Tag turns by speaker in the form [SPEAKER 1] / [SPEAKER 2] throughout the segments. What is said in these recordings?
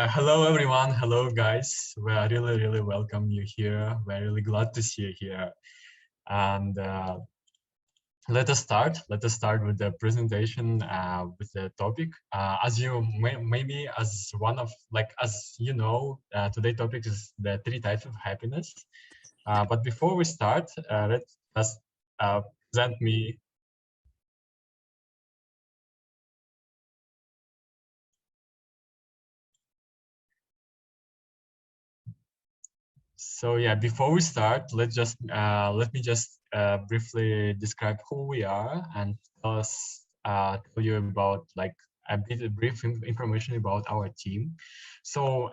[SPEAKER 1] Hello everyone, hello guys. We are really welcome you here. We're really glad to see you here. And let us start. Let us start with the presentation with the topic. As you maybe as one of as you know, today's topic is the 3 types of happiness. But before we start, let us present me. So yeah, before we start, let me just briefly describe who we are and tell you about a brief information about our team. So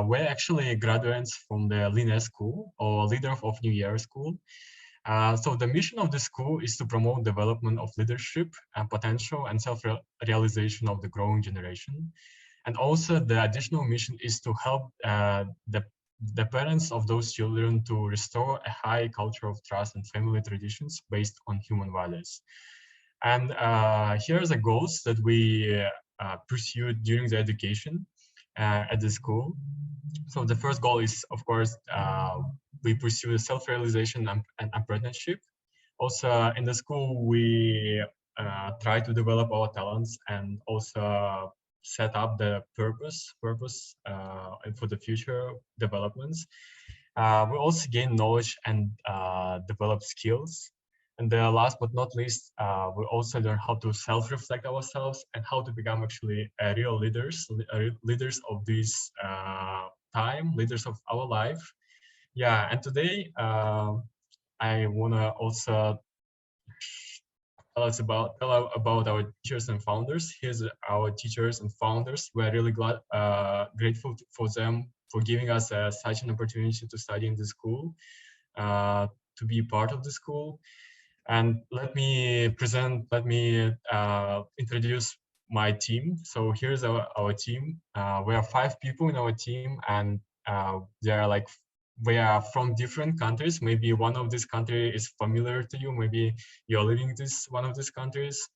[SPEAKER 1] we're actually graduates from the LeaNE school, or Leader of New Year school. So the mission of the school is to promote development of leadership and potential and self-realization of the growing generation. And also the additional mission is to help the parents of those children to restore a high culture of trust and family traditions based on human values. And here are the goals that we pursued during the education at the school. So the first goal is, of course, we pursue self-realization and apprenticeship. Also, in the school, we try to develop our talents and also set up the purpose for the future developments. We also gain knowledge and develop skills. And the last but not least, we also learn how to self-reflect ourselves and how to become actually real leaders of this time, leaders of our life. Yeah, and today I wanna also tell about our teachers and founders. Here's our teachers and founders. We're really grateful for them for giving us such an opportunity to study in the school, to be part of the school. And let me introduce my team. So here's our team. We are 5 people in our team, and they are we are from different countries. Maybe one of these countries is familiar to you. Maybe you're living in one of these countries.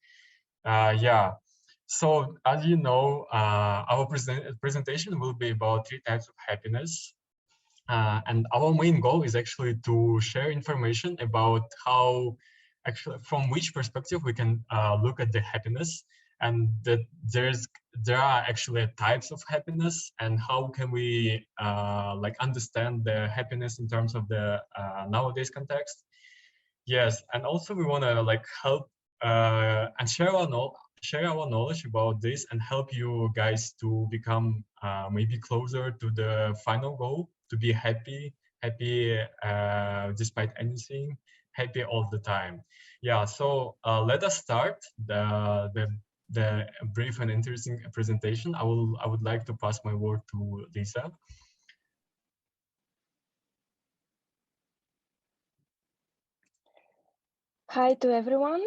[SPEAKER 1] Yeah. So as you know, our presentation will be about 3 types of happiness. And our main goal is actually to share information about how, actually, from which perspective we can look at the happiness, and that there are actually types of happiness, and how can we understand the happiness in terms of the nowadays context. Yes, and also we want to help and share our knowledge about this and help you guys to become maybe closer to the final goal, to be happy despite anything, happy all the time. Yeah, so let us start the brief and interesting presentation. I would like to pass my word to Lisa.
[SPEAKER 2] Hi to everyone.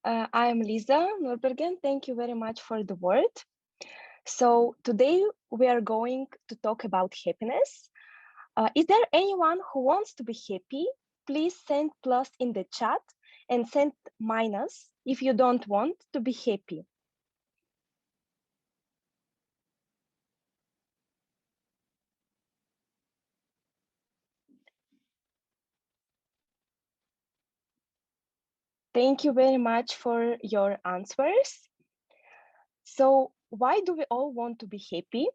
[SPEAKER 2] I am Lisa Nurbergen. Thank you very much for the word. So today we are going to talk about happiness. Is there anyone who wants to be happy? Please send plus in the chat and send minus if you don't want to be happy. Thank you very much for your answers. So why do we all want to be happy?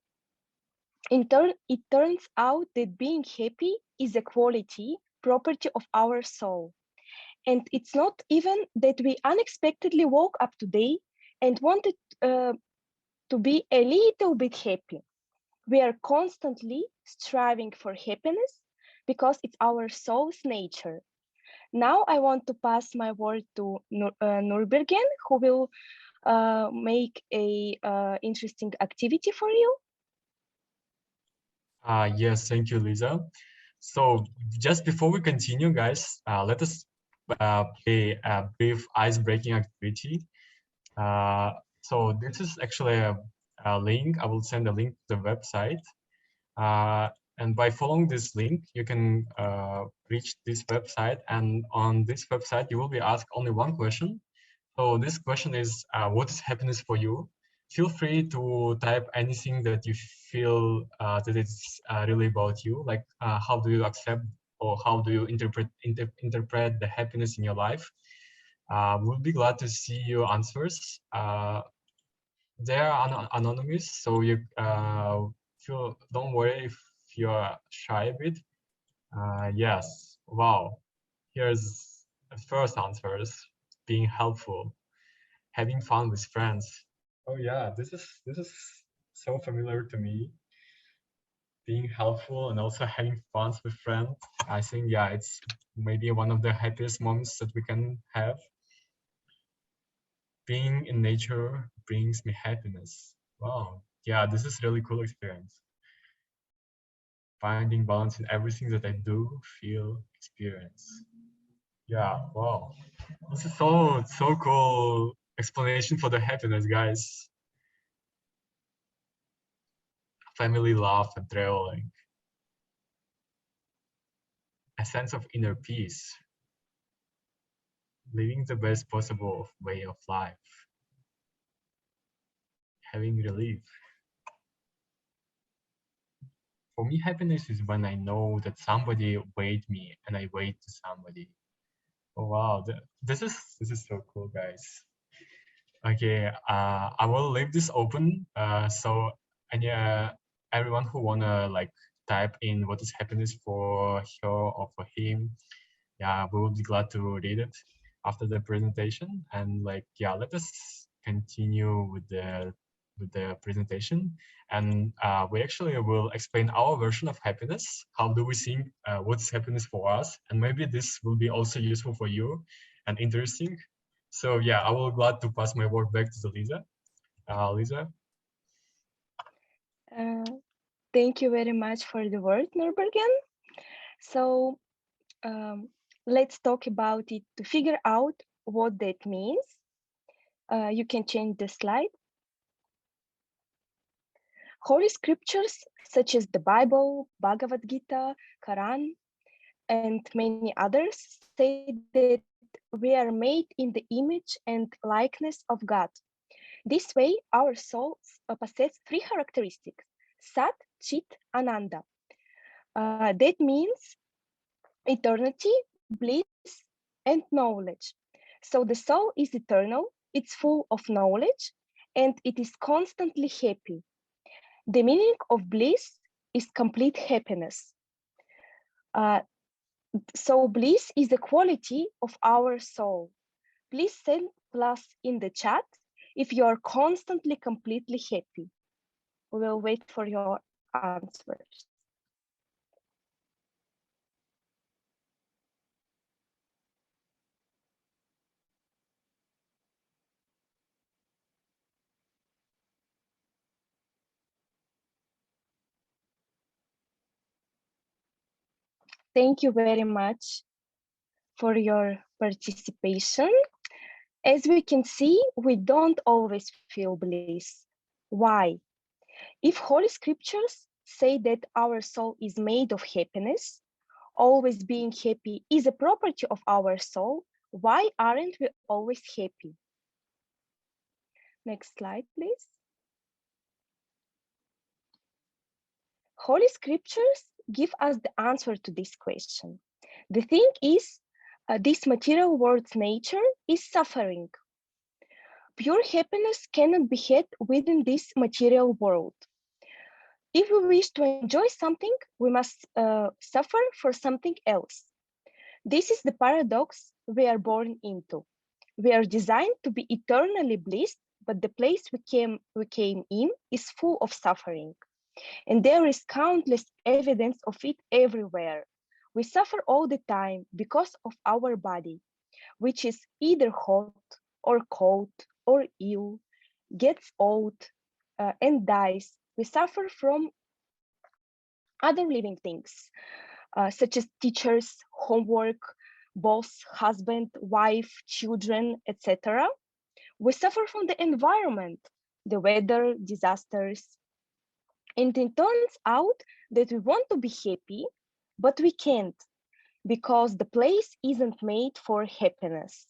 [SPEAKER 2] In turn, it turns out that being happy is a quality, property of our soul. And it's not even that we unexpectedly woke up today and wanted to be a little bit happy. We are constantly striving for happiness because it's our soul's nature. Now I want to pass my word to Nurbergen, who will make a interesting activity for you.
[SPEAKER 1] Yes, thank you, Lisa. So just before we continue, guys, let us play a brief ice-breaking activity. So this is actually a link. I will send a link to the website. And by following this link, you can reach this website. And on this website, you will be asked only one question. So this question is, what is happiness for you? feel free to type anything that you feel that it's really about you. Like how do you accept or how do you interpret the happiness in your life? We'll be glad to see your answers. They are anonymous, so you don't worry if you're shy a bit. Yes, wow. Here's the first answers: being helpful, having fun with friends. Oh yeah, this is so familiar to me. Being helpful and also having fun with friends. I think yeah, it's maybe one of the happiest moments that we can have. Being in nature brings me happiness. Wow. Yeah, this is really cool experience. Finding balance in everything that I do, feel, experience. Yeah, wow. This is so cool explanation for the happiness, guys. Family love and traveling. A sense of inner peace. Living the best possible way of life. Having relief. For me, happiness is when I know that somebody wait me and I wait to somebody. Oh wow, this is so cool, guys. Okay, I will leave this open. So any everyone who wanna like type in what is happiness for her or for him, yeah, we will be glad to read it after the presentation. And like, yeah, let us continue with the presentation. And we actually will explain our version of happiness. How do we think what's happiness for us? And maybe this will be also useful for you and interesting. So yeah, I will glad to pass my word back to the Lisa. Lisa.
[SPEAKER 2] Uh, Thank you very much for the word, Norbergen. So let's talk about it to figure out what that means. You can change the slide. Holy scriptures such as the Bible, Bhagavad Gita, Quran, and many others say that we are made in the image and likeness of God. This way, our souls possess three characteristics: Sat, Chit, Ananda. That means eternity, bliss, and knowledge. So the soul is eternal, it's full of knowledge, and it is constantly happy. The meaning of bliss is complete happiness. Uh, so bliss is the quality of our soul. Please send plus in the chat if you are constantly completely happy. We will wait for your answers. Thank you very much for your participation. As we can see, we don't always feel bliss. Why? If Holy Scriptures say that our soul is made of happiness, always being happy is a property of our soul, why aren't we always happy? Next slide, please. Holy Scriptures give us the answer to this question. The thing is, this material world's nature is suffering. Pure happiness cannot be had within this material world. If we wish to enjoy something, we must suffer for something else. This is the paradox we are born into. We are designed to be eternally blessed, but the place we came in is full of suffering. And there is countless evidence of it everywhere. We suffer all the time because of our body, which is either hot or cold or ill, gets old and dies. We suffer from other living things, such as teachers, homework, boss, husband, wife, children, etc. We suffer from the environment, the weather, disasters. And it turns out that we want to be happy, but we can't because the place isn't made for happiness.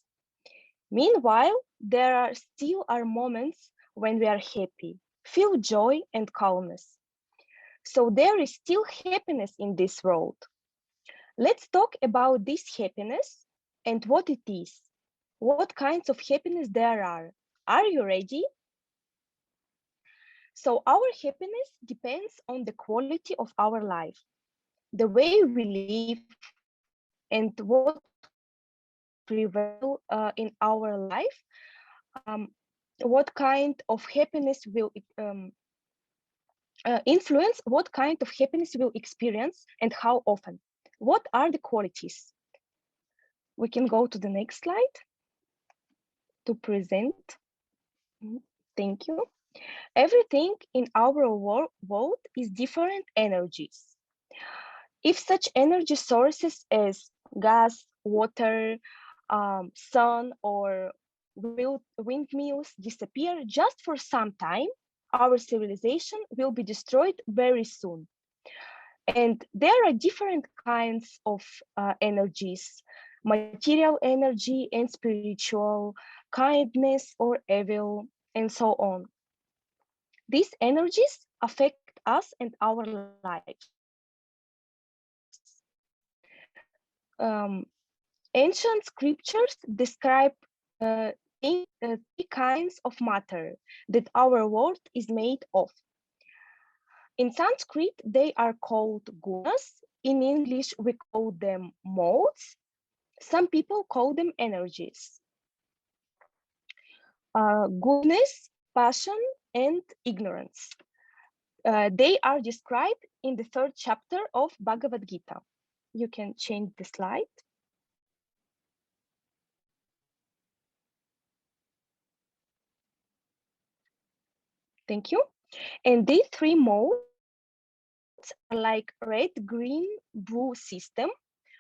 [SPEAKER 2] Meanwhile, there are still moments when we are happy, feel joy and calmness. So there is still happiness in this world. Let's talk about this happiness and what it is. What kinds of happiness there are. Are you ready? So our happiness depends on the quality of our life, the way we live, and what prevail in our life. What kind of happiness will influence what kind of happiness we'll experience and how often. What are the qualities? We can go to the next slide to present. Thank you. Everything in our world is different energies. If such energy sources as gas, water, sun, or windmills disappear just for some time, our civilization will be destroyed very soon. And there are different kinds of energies: material energy and spiritual, kindness or evil, and so on. These energies affect us and our lives. Ancient scriptures describe three kinds of matter that our world is made of. In Sanskrit, they are called gunas. In English, we call them modes. Some people call them energies. Goodness, passion, and ignorance. They are described in the 3rd chapter of Bhagavad Gita. You can change the slide. Thank you. And these three modes are like red, green, blue system,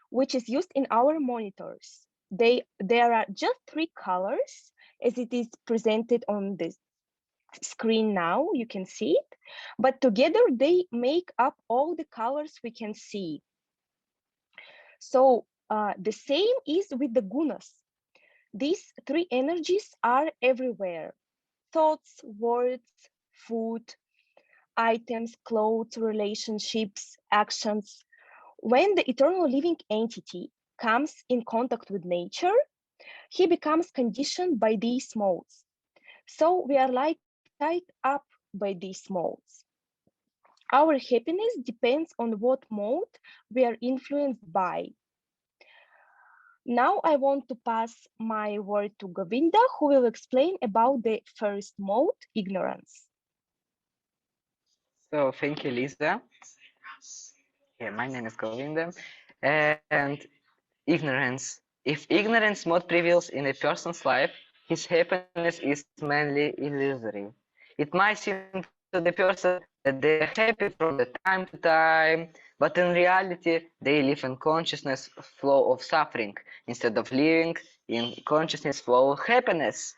[SPEAKER 2] which is used in our monitors. There are just 3 colors as it is presented on this screen now. You can see it, but together they make up all the colors we can see. So the same is with the gunas. These 3 energies are everywhere: thoughts, words, food, items, clothes, relationships, actions. When the eternal living entity comes in contact with nature, he becomes conditioned by these modes. So we are like tied up by these modes. Our happiness depends on what mode we are influenced by. Now I want to pass my word to Govinda, who will explain about the first mode, ignorance.
[SPEAKER 3] So thank you, Lisa. Yeah, my name is Govinda. And ignorance. If ignorance mode prevails in a person's life, his happiness is mainly illusory. It might seem to the person that they are happy from the time to time, but in reality, they live in consciousness flow of suffering instead of living in consciousness flow of happiness.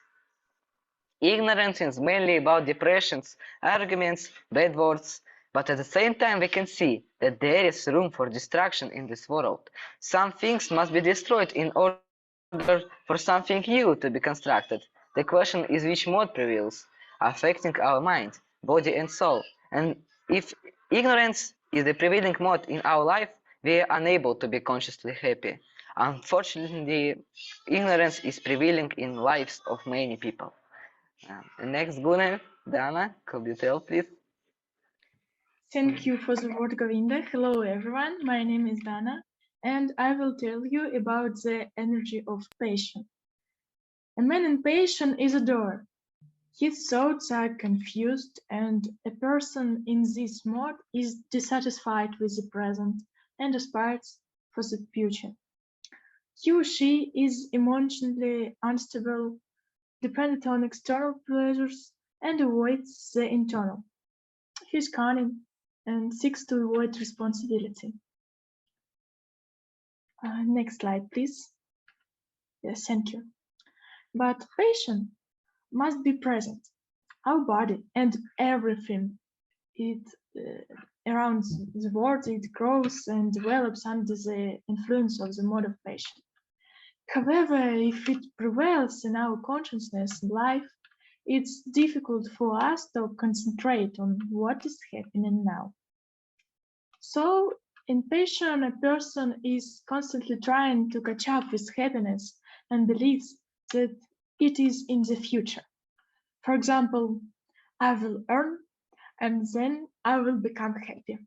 [SPEAKER 3] Ignorance is mainly about depressions, arguments, bad words, but at the same time we can see that there is room for destruction in this world. Some things must be destroyed in order for something new to be constructed. The question is which mode prevails, affecting our mind, body and soul. And if ignorance is the prevailing mode in our life, we are unable to be consciously happy. Unfortunately, ignorance is prevailing in lives of many people. Next, Gunnar, Dana, could you tell, please?
[SPEAKER 4] Thank you for the word, Govinda. Hello, everyone. My name is Dana, and I will tell you about the energy of passion. A man in passion is a door. His thoughts are confused, and a person in this mode is dissatisfied with the present and aspires for the future. He or she is emotionally unstable, dependent on external pleasures, and avoids the internal. He is cunning and seeks to avoid responsibility. Next slide, please. Yes, thank you. But passion must be present. Our body and everything around the world, it grows and develops under the influence of the mode of passion. However, if it prevails in our consciousness and life, it's difficult for us to concentrate on what is happening now. So in passion, a person is constantly trying to catch up with happiness and believes that it is in the future. For example, I will earn and then I will become happy.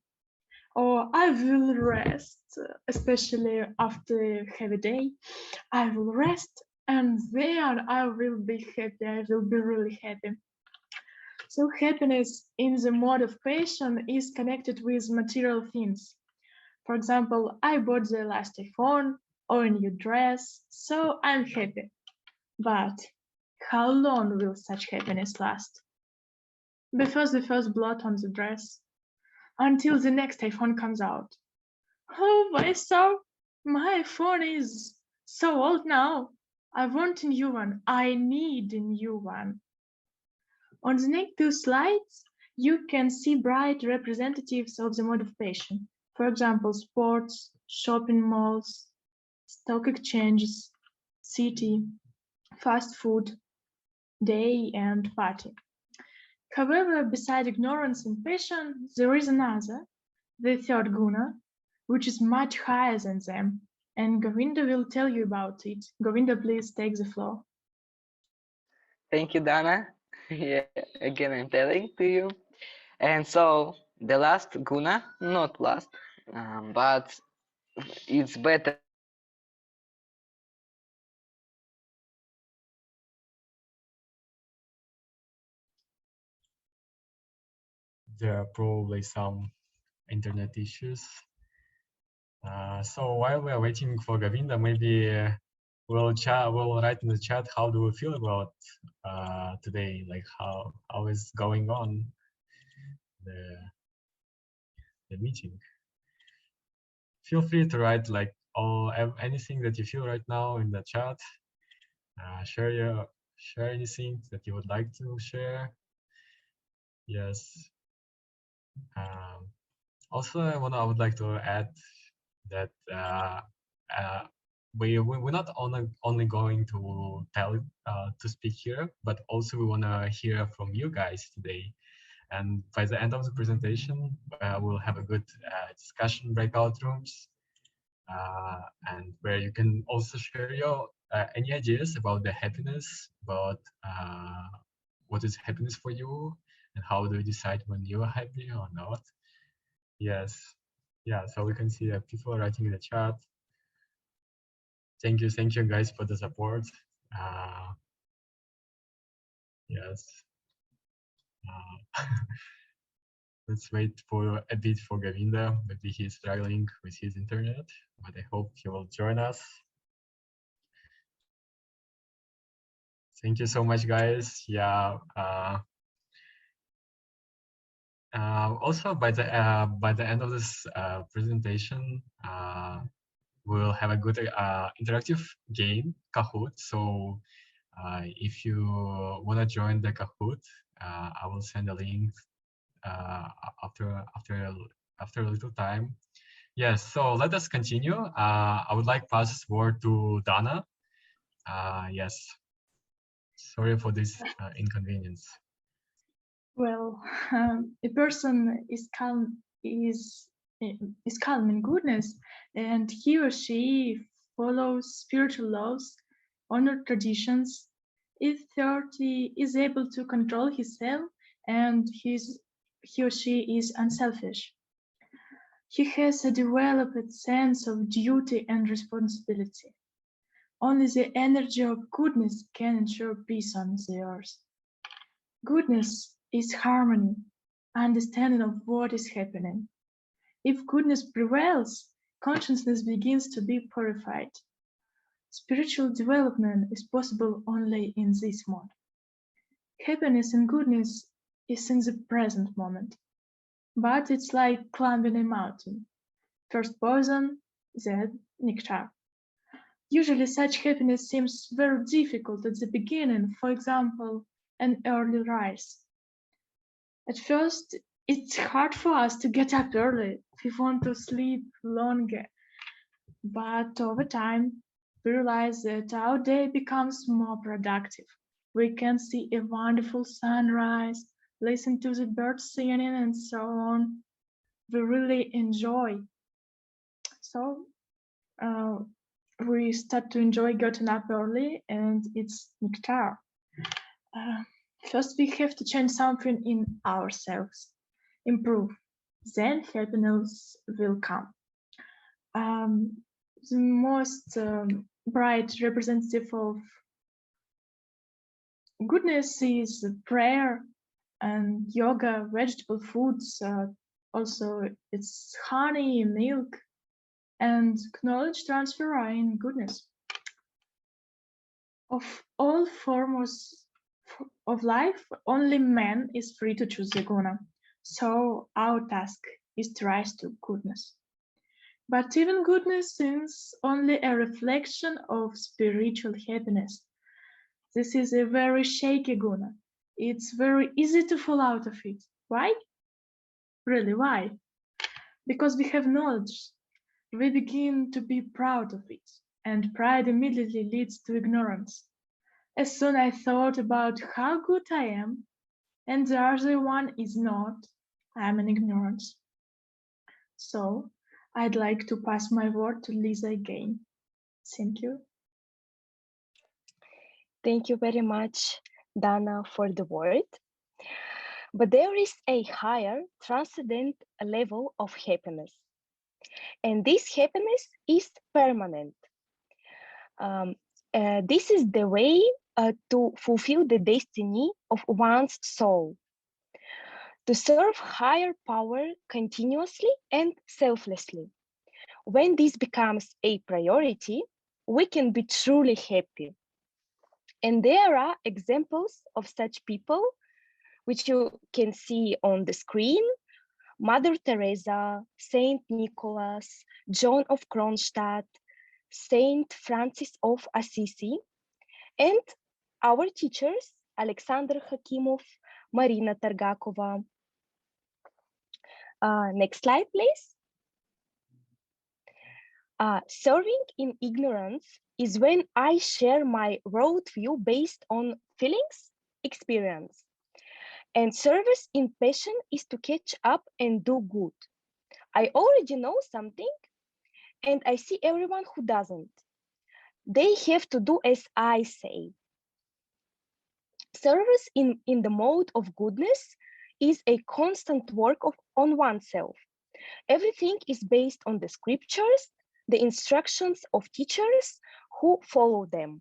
[SPEAKER 4] Or I will rest, especially after a heavy day. I will rest and then I will be happy. I will be really happy. So happiness in the mode of passion is connected with material things. For example, I bought the last iPhone or a new dress, so I'm happy. But how long will such happiness last? Before the first blot on the dress, until the next iPhone comes out. Oh, why so? My phone is so old now. I want a new one. I need a new one. On the next two slides, you can see bright representatives of the mode of passion. For example, sports, shopping malls, stock exchanges, city, fast food, day, and party. However, beside ignorance and passion, there is another, the third guna, which is much higher than them, and Govinda will tell you about it. Govinda, please take the floor.
[SPEAKER 3] Thank you, Dana. Yeah, again, I'm telling to you. And so the last guna, not last, but it's better than the first one.
[SPEAKER 1] There are probably some internet issues. So while we are waiting for Govinda, maybe we'll write in the chat how do we feel about today, like how is going on the meeting. Feel free to write like anything that you feel right now in the chat. Share anything that you would like to share. Yes. Also, I would like to add that we're not only going to to speak here, but also we want to hear from you guys today. And by the end of the presentation, we'll have a good discussion breakout rooms, and where you can also share your any ideas about the happiness, about what is happiness for you, and how do you decide when you are happy or not. Yes, yeah. So we can see that people are writing in the chat. Thank you guys for the support. Yes. Let's wait for a bit for Govinda. Maybe he's struggling with his internet, but I hope he will join us. Thank you so much, guys. Yeah. Also, by the end of this presentation, we'll have a good interactive game, Kahoot. So if you want to join the Kahoot, I will send a link after a little time. Yes, so let us continue. I would like to pass this word to Dana. Yes, sorry for this inconvenience.
[SPEAKER 4] Well, a person is calm in goodness, and he or she follows spiritual laws, honor traditions, is 30, is able to control himself, and he or she is unselfish. He has a developed sense of duty and responsibility. Only the energy of goodness can ensure peace on the earth. Goodness is harmony, understanding of what is happening. If goodness prevails, consciousness begins to be purified. Spiritual development is possible only in this mode. Happiness and goodness is in the present moment, but it's like climbing a mountain. First poison, then nectar. Usually such happiness seems very difficult at the beginning, for example, an early rise. At first, it's hard for us to get up early. We want to sleep longer. But over time, we realize that our day becomes more productive. We can see a wonderful sunrise, listen to the birds singing, and so on. We really enjoy. So we start to enjoy getting up early, and it's nectar. Uh, First, we have to change something in ourselves, improve. Then happiness will come. The most bright representative of goodness is prayer and yoga, vegetable foods. Also, it's honey, milk, and knowledge transfer are in goodness. Of all forms of life, only man is free to choose the guna. So our task is to rise to goodness. But even goodness is only a reflection of spiritual happiness. This is a very shaky guna. It's very easy to fall out of it. Why? Really, why? Because we have knowledge. We begin to be proud of it, and pride immediately leads to ignorance. As soon I thought about how good I am, and the other one is not, I am in ignorance. So I'd like to pass my word to Lisa again. Thank you.
[SPEAKER 2] Thank you very much, Dana, for the word. But there is a higher, transcendent level of happiness. And this happiness is permanent. This is the way to fulfill the destiny of one's soul. To serve higher power continuously and selflessly. When this becomes a priority, we can be truly happy. And there are examples of such people, which you can see on the screen: Mother Teresa, Saint Nicholas, John of Kronstadt, Saint Francis of Assisi, and our teachers, Alexander Hakimov, Marina Targakova. Next slide, please. Serving in ignorance is when I share my worldview based on feelings, experience. And service in passion is to catch up and do good. I already know something, and I see everyone who doesn't. They have to do as I say. Service in the mode of goodness is a constant work on oneself. Everything is based on the scriptures, the instructions of teachers who follow them.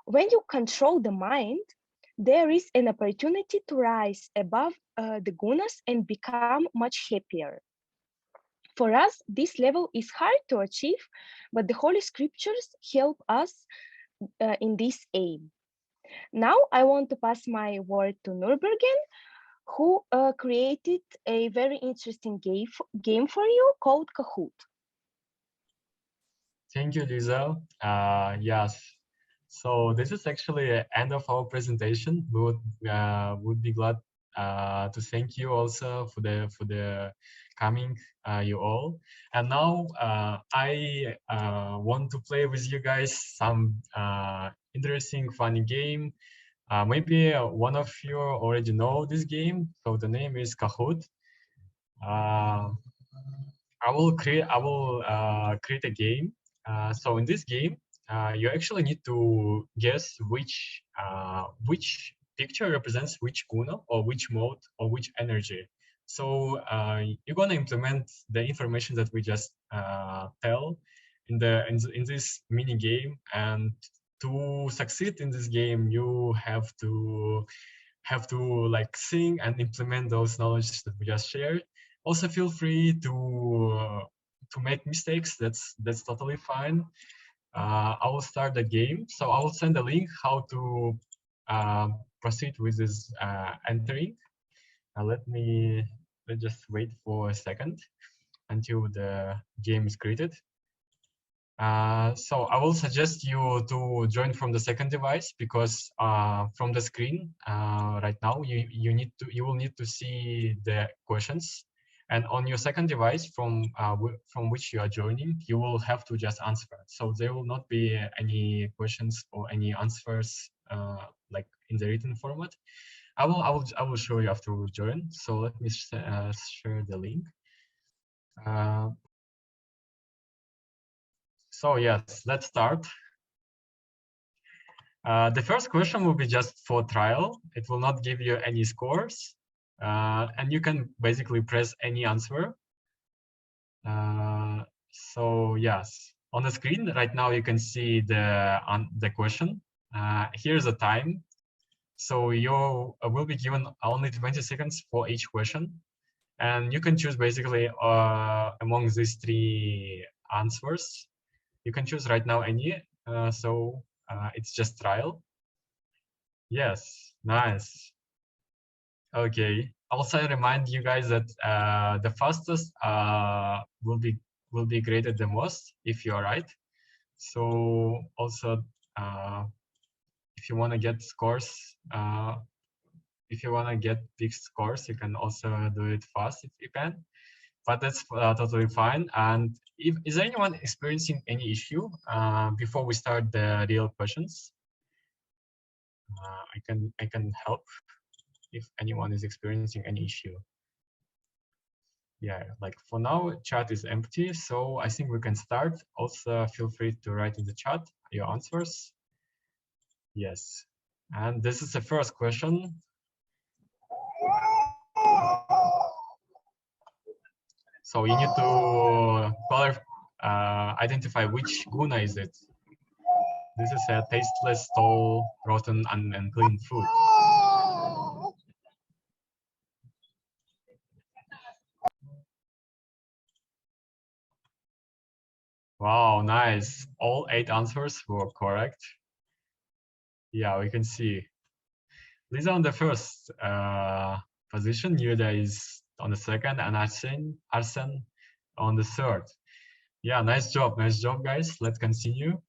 [SPEAKER 2] When you control the mind, there is an opportunity to rise above the gunas and become much happier. For us, this level is hard to achieve, but the Holy Scriptures help us in this aim. Now I want to pass my word to Nurbergen, who created a very interesting game for you called Kahoot.
[SPEAKER 1] Thank you, Lisa. Yes. So this is actually the end of our presentation. We would be glad to thank you also for the coming, you all. And now I want to play with you guys some interesting, funny game. Maybe one of you already know this game. So the name is Kahoot. I will create a game. So in this game, you actually need to guess which picture represents which guna or which mode or which energy. So you're gonna implement the information that we just tell in this mini game, and to succeed in this game, you have to like sing and implement those knowledge that we just shared. Also, feel free to make mistakes. That's totally fine. I will start the game. So I will send a link how to proceed with this entering. Let's just wait for a second until the game is created. So I will suggest you to join from the second device, because from the screen right now you will need to see the questions, and on your second device from which you are joining, you will have to just answer. So there will not be any questions or any answers like in the written format. I will show you after we join. So let me share the link. So yes, let's start. The first question will be just for trial. It will not give you any scores, and you can basically press any answer. So yes, on the screen right now you can see the question. Here's the time. So you will be given only 20 seconds for each question, and you can choose basically among these three answers. You can choose right now any. So it's just trial. Yes, nice. Okay. Also, I remind you guys that the fastest will be graded the most if you are right. So also, if you want to get scores, if you want to get big scores, you can also do it fast if you can. But that's totally fine. And is there anyone experiencing any issue before we start the real questions? I can help if anyone is experiencing any issue. Yeah, like for now, chat is empty, so I think we can start. Also, feel free to write in the chat your answers. Yes, and this is the first question. So you need to identify which guna is it. This is a tasteless, tall, rotten, and unclean food. Wow, nice. All 8 answers were correct. Yeah, we can see. Lisa on the first position, Yuda is on the second, and Arsen on the third. Yeah, nice job, guys. Let's continue.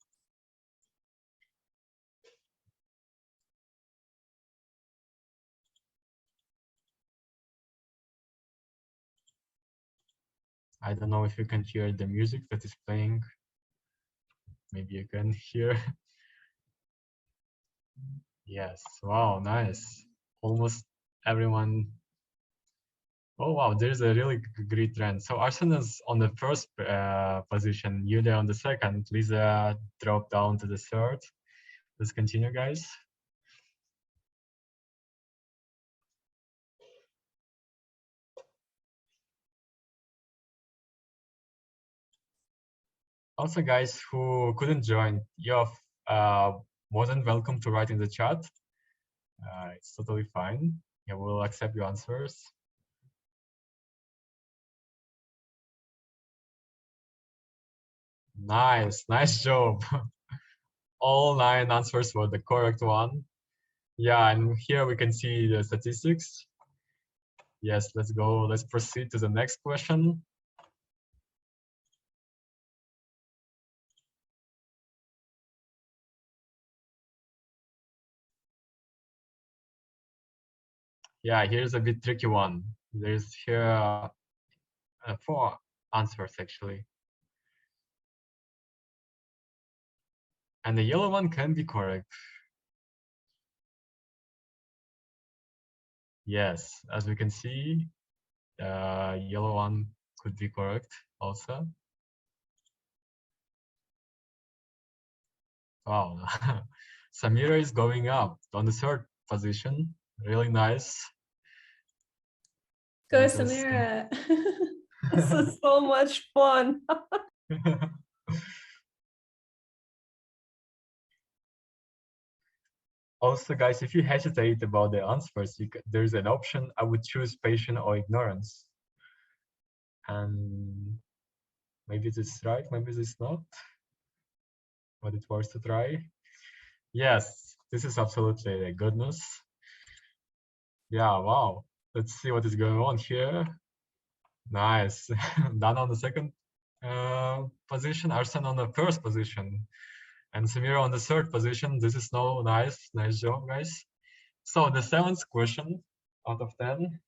[SPEAKER 1] I don't know if you can hear the music that is playing. Maybe you can hear. Yes, wow, nice. Almost everyone. Oh, wow, there's a really great trend. So Arsen is on the first position, Yulia on the second, Lisa dropped down to the third. Let's continue, guys. Also, guys who couldn't join, you're more than welcome to write in the chat. It's totally fine. Yeah, we'll accept your answers. Nice, nice job. All 9 answers were the correct one. Yeah, and here we can see the statistics. Yes, let's go. Let's proceed to the next question. Yeah, here's a bit tricky one. There's here 4 answers actually. And the yellow one can be correct. Yes, as we can see, yellow one could be correct also. Wow, Samira is going up on the third position. Really nice.
[SPEAKER 5] Go Samira. This is so much fun.
[SPEAKER 1] Also, guys, if you hesitate about the answers, there's an option. I would choose patient or ignorance. And maybe this is right, maybe this is not. But it worth to try. Yes, this is absolutely a goodness. Yeah, wow. Let's see what is going on here. Nice. Dan on the second position, Arsen on the first position, and Samira on the third position. This is no nice job, guys. So the 7th question out of 10.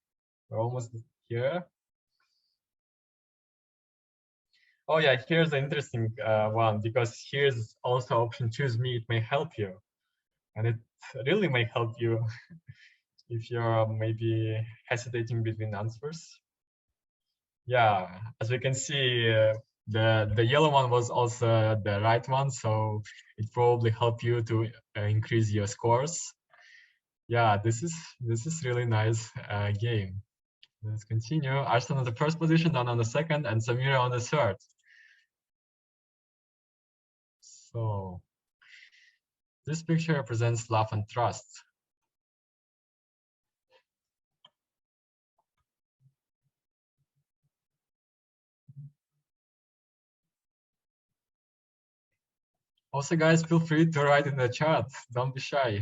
[SPEAKER 1] We're almost here. Oh yeah, here's an interesting one, because here's also option choose me, it may help you. and it really may help you if you're maybe hesitating between answers. Yeah, as we can see, the yellow one was also the right one, so it probably helped you to increase your scores. Yeah, this is really nice game. Let's continue. Arslan on the first position, Dan on the second, and Samira on the third. So this picture represents love and trust. Also, guys, feel free to write in the chat. Don't be shy.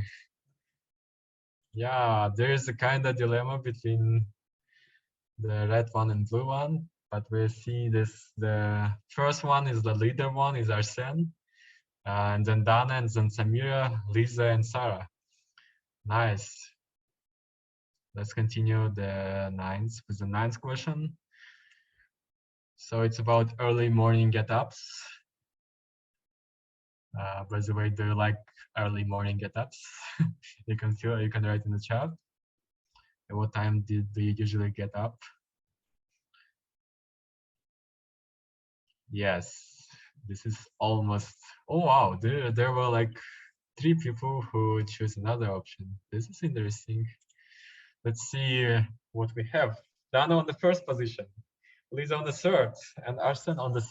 [SPEAKER 1] Yeah, there is a kind of dilemma between the red one and blue one, but we see this. The first one is the leader one, is Arsen, and then Dana, and then Samira, Lisa, and Sarah. Nice. Let's continue the ninth with the ninth question. So it's about early morning get-ups. By the way, do you like early morning get-ups? you can write in the chat. At what time do you usually get up? Yes, this is almost. Oh wow, there were like 3 people who choose another option. This is interesting. Let's see what we have. Dana on the first position, Lisa on the third, and Arsen on the.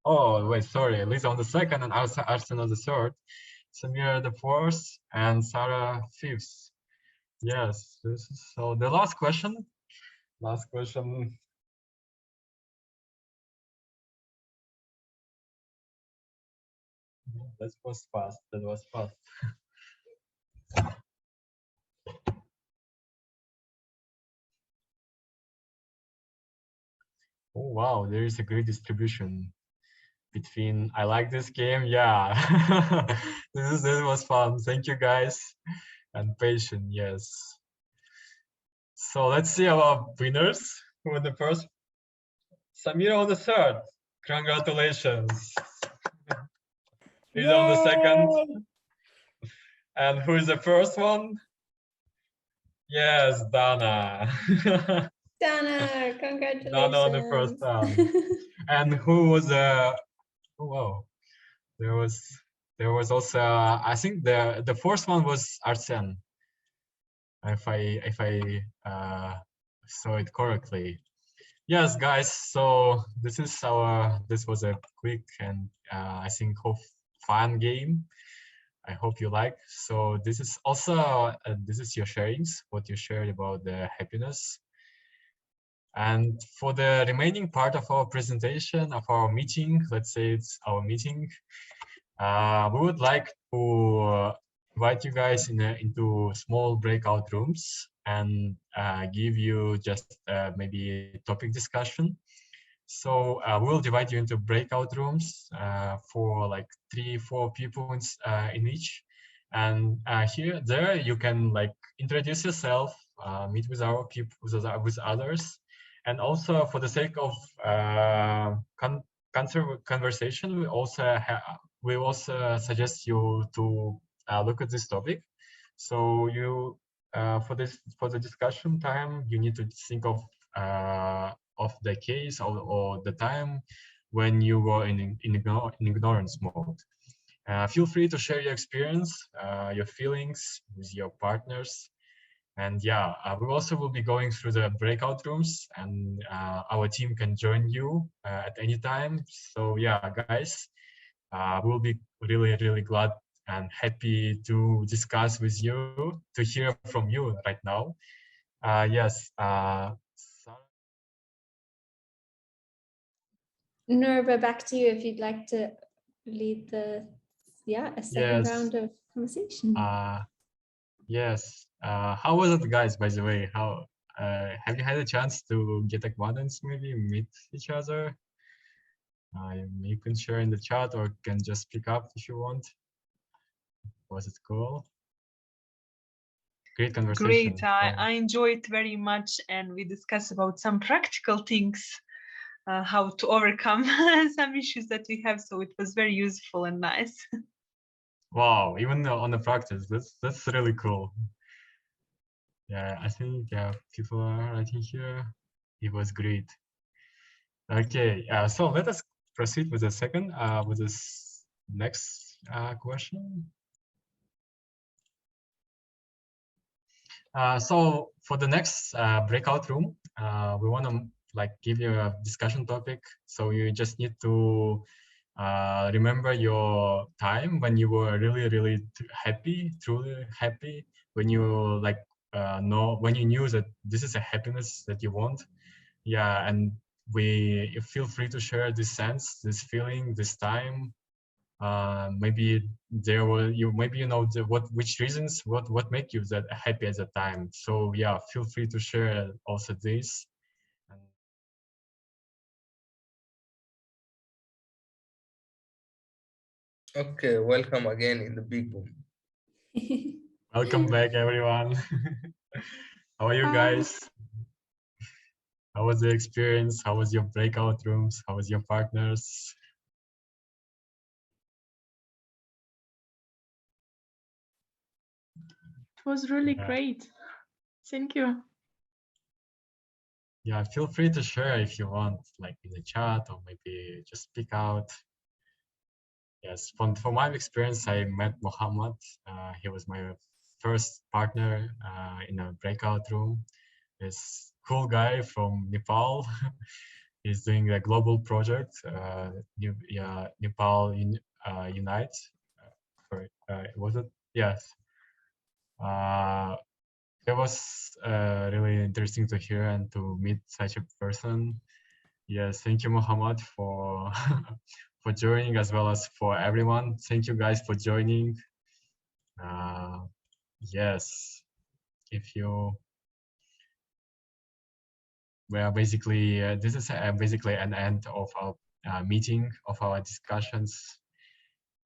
[SPEAKER 1] Oh wait, sorry, Lisa on the second and Arsen on the third. Samira the fourth and Sarah fifth. Yes, this is so. The last question. Last question. That was fast. That was fast. Oh wow, there is a great distribution between I like this game. Yeah, this was fun. Thank you guys, and patient. Yes. So let's see our winners. Who were the first? Samira on the third. Congratulations. Who's on the second? And who is the first one? Yes, Dana.
[SPEAKER 5] Dana, congratulations.
[SPEAKER 1] Dana on the first time. And who was oh wow, there was also I think the first one was Arsen, if I saw it correctly. Yes, guys. So this was a quick and I think fun game. I hope you like. So this is also this is your sharings, what you shared about the happiness. And for the remaining part of our presentation, of our meeting, let's say it's our meeting, we would like to invite you guys into small breakout rooms and give you just maybe topic discussion. So we'll divide you into breakout rooms for like 3-4 people in each. And there you can like introduce yourself, meet with our people, with others. And also for the sake of conversation, we also suggest you to look at this topic. So you for the discussion time, you need to think of the case or the time when you were in ignorance mode. Feel free to share your experience, your feelings with your partners. And yeah, we also will be going through the breakout rooms, and our team can join you at any time. So yeah, guys, we'll be really, really glad and happy to discuss with you, to hear from you right now. Yes, Sarah?
[SPEAKER 5] Nurba, back to you if you'd like to lead a second round of conversation.
[SPEAKER 1] Yes. How was it, guys, by the way? How have you had a chance to get acquaintance, maybe meet each other? You can share in the chat or can just pick up if you want. Was it cool? Great conversation.
[SPEAKER 6] Great. I enjoyed very much, and we discussed about some practical things, how to overcome some issues that we have. So it was very useful and nice.
[SPEAKER 1] Wow, even on the practice, that's really cool. Yeah, I think people are writing here. It was great. Okay, so let us proceed with the second, with this next question. So for the next breakout room, we want to like give you a discussion topic. So you just need to remember your time when you were really happy, truly happy, when you like when you knew that this is a happiness that you want. Yeah, and you feel free to share this sense, this feeling, this time. Maybe there were maybe you know which reasons what make you that happy at the time. So yeah, feel free to share also this.
[SPEAKER 7] Okay, welcome again in the big room.
[SPEAKER 1] Welcome back, everyone. How are you guys? How was the experience? How was your breakout rooms? How was your partners?
[SPEAKER 4] It was really great. Thank you.
[SPEAKER 1] Yeah, feel free to share if you want, like in the chat, or maybe just speak out. Yes, from my experience, I met Mohammed. He was my first partner in a breakout room. This cool guy from Nepal. He's doing a global project, Nepal Unite. Was it? Yes. It was really interesting to hear and to meet such a person. Yes, thank you, Mohammed, for for joining, as well as for everyone. Thank you guys for joining. Yes, if you well, basically this is basically an end of our meeting, of our discussions.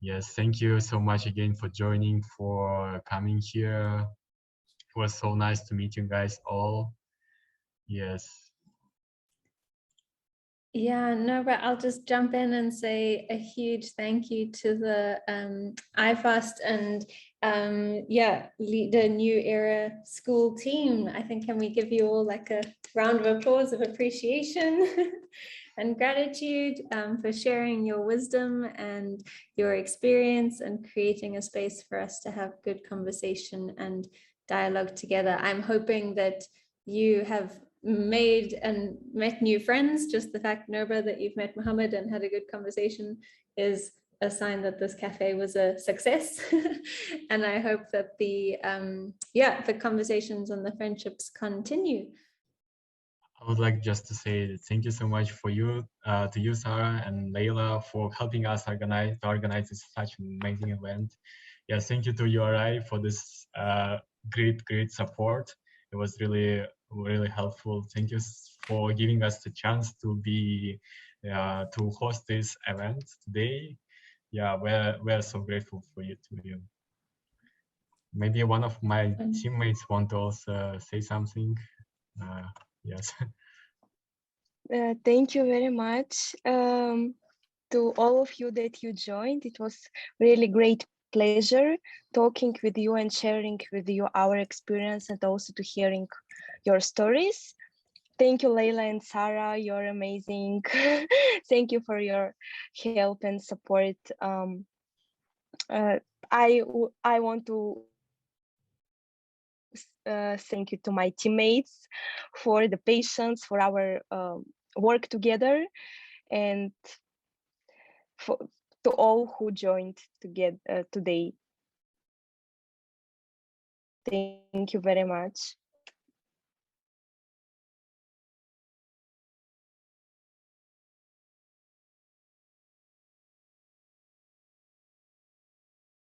[SPEAKER 1] Yes, thank you so much again for joining, for coming here. It was so nice to meet you guys all. Yes.
[SPEAKER 5] Yeah, no, but I'll just jump in and say a huge thank you to the IFAST and the New Era school team. I think, can we give you all like a round of applause of appreciation and gratitude for sharing your wisdom and your experience and creating a space for us to have good conversation and dialogue together. I'm hoping that you have made and met new friends. Just the fact, Nurba, that you've met Mohammed and had a good conversation is a sign that this cafe was a success. And I hope that the conversations and the friendships continue.
[SPEAKER 1] I would like just to say thank you so much for you, to you, Sarah and Layla, for helping us organize such an amazing event. Yeah, thank you to URI for this great support. It was really helpful. Thank you for giving us the chance to to host this event today. Yeah, we're so grateful for you. Maybe one of my teammates want to also say something. Yes.
[SPEAKER 2] Thank you very much to all of you that you joined. It was really great pleasure talking with you and sharing with you our experience, and also to hearing your stories. Thank you, Layla and Sarah. You're amazing. Thank you for your help and support. I want to thank you to my teammates for the patience, for our work together, and to all who joined today. Thank you very much.